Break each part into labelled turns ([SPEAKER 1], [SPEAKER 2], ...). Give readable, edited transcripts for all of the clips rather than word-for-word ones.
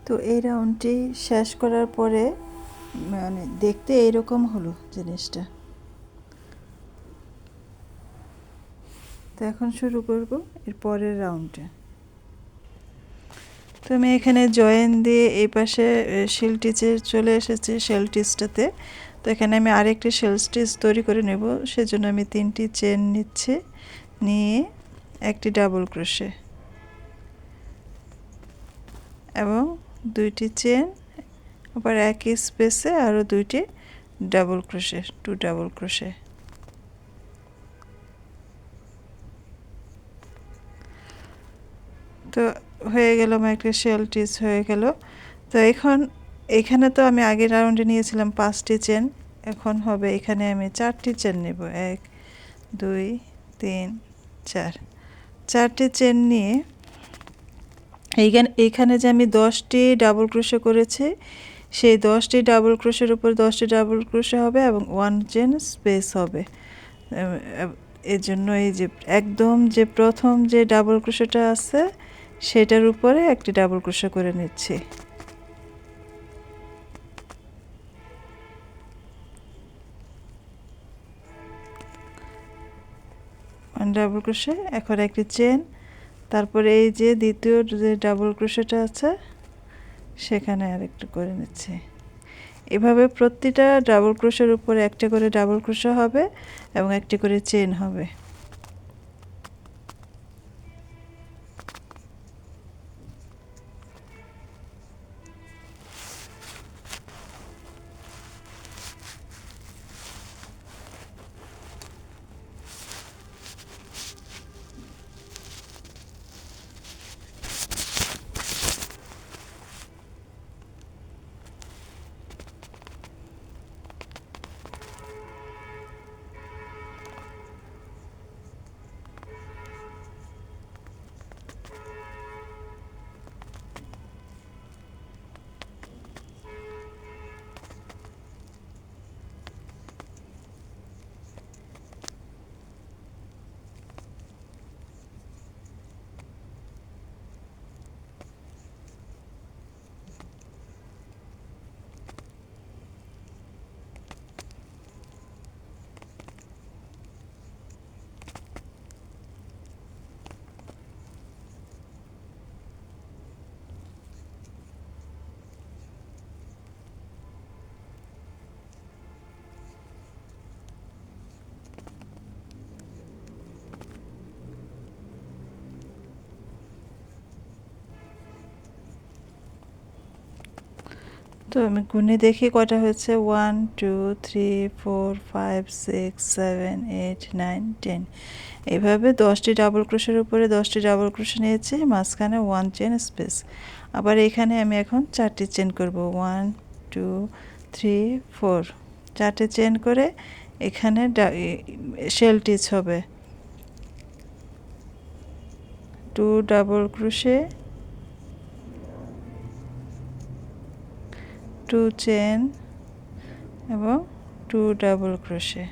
[SPEAKER 1] তো এই রাউন্ডটি শেষ করার পরে মানে দেখতে এইরকম হলো জিনিসটা। তো এখন শুরু করব এর পরের রাউন্ডে। তো আমি এখানে জয়েন দিয়ে এই পাশে শেল টিচে চলে এসেছি শেল টিচটাতে। তো এখানে আমি আরেকটি শেল স্টিচ তৈরি করে নেব, সেজন্য আমি 3টি চেন নিচ্ছি, নিয়ে একটি ডাবল ক্রোশে এবং 2টি চেন, আবার একই স্পেসে আরও 2টি ডাবল ক্রোশে, 2 ডাবল ক্রোশে। তো হয়ে গেল, আমার একটা শেল টিচ হয়ে গেল। তো এখানে তো আমি আগের রাউন্ডে নিয়েছিলাম 5টি চেন, এখন হবে এখানে আমি 4টি চেন নেব। 1 2 3 4, 4টি চেন নিয়ে এইখানে যে আমি 10টি ডাবল ক্রোশে করেছি, সেই 10টি ডাবল ক্রোশের উপর 10টি ডাবল ক্রোশে হবে এবং 1 চেন স্পেস হবে। এর জন্য এই যে একদম যে প্রথম যে ডাবল ক্রোশেটা আছে সেটার উপরে একটি ডাবল ক্রোশে করে নিচ্ছি। ডাবল ক্রোশে, এখন একটি চেন, তারপরে এই যে দ্বিতীয় যে ডাবল ক্রোশেটা আছে সেখানে আরেকটু করে নিচ্ছি। এভাবে প্রতিটা ডাবল ক্রোশের উপরে একটা করে ডাবল ক্রোশে হবে এবং একটি করে চেন হবে। তো আমি গুনে দেখি কটা হয়েছে। 1 2 3 4 5 6 7 8 9 10। এইভাবে 10টি ডাবল ক্রোশের উপরে 10টি ডাবল ক্রোশে নিয়েছি, মাঝখানে 1 চেন স্পেস। আবার এখানে আমি এখন 4টি চেন করব। 1 2 3 4, 4টে চেন করে এখানে শেল টিচ হবে। 2 ডাবল ক্রোশে, 2 চেন এবং 2 ডাবল ক্রোশে।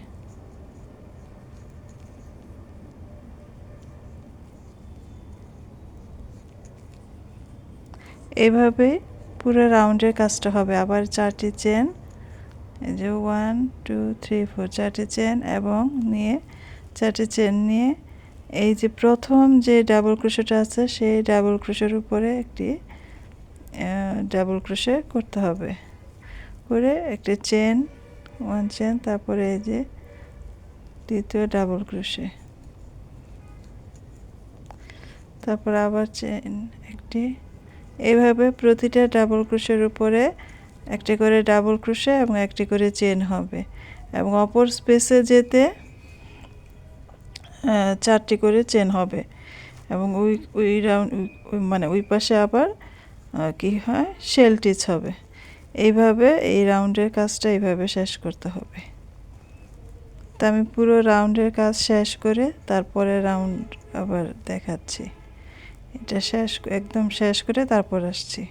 [SPEAKER 1] এইভাবে পুরো রাউন্ডের কাজটা হবে। আবার 4টি চেন, এই যে 1 2 3 4, 4টি চেন এবং নিয়ে 4টি চেন নিয়ে এই যে প্রথম যে ডাবল ক্রোশেটা আছে সেই ডাবল ক্রোশের উপরে একটি ডাবল ক্রোশে করতে হবে, করে একটি চেন, 1 চেন, তারপরে এই যে দ্বিতীয় ডাবল ক্রোশে, তারপর আবার চেন একটি। এইভাবে প্রতিটা ডাবল ক্রোশের উপরে একটি করে ডাবল ক্রোশে এবং একটি করে চেন হবে এবং অপর স্পেসে যেতে 4টি করে চেন হবে এবং ওই রাউন্ড মানে ওই পাশে আবার কি হয়, শেল টিচ হবে। এইভাবে এই রাউন্ডের কাজটা এইভাবে শেষ করতে হবে। তা আমি পুরো রাউন্ডের কাজ শেষ করে তারপরে রাউন্ড আবার দেখাচ্ছি। এটা একদম শেষ করে তারপর আসছি।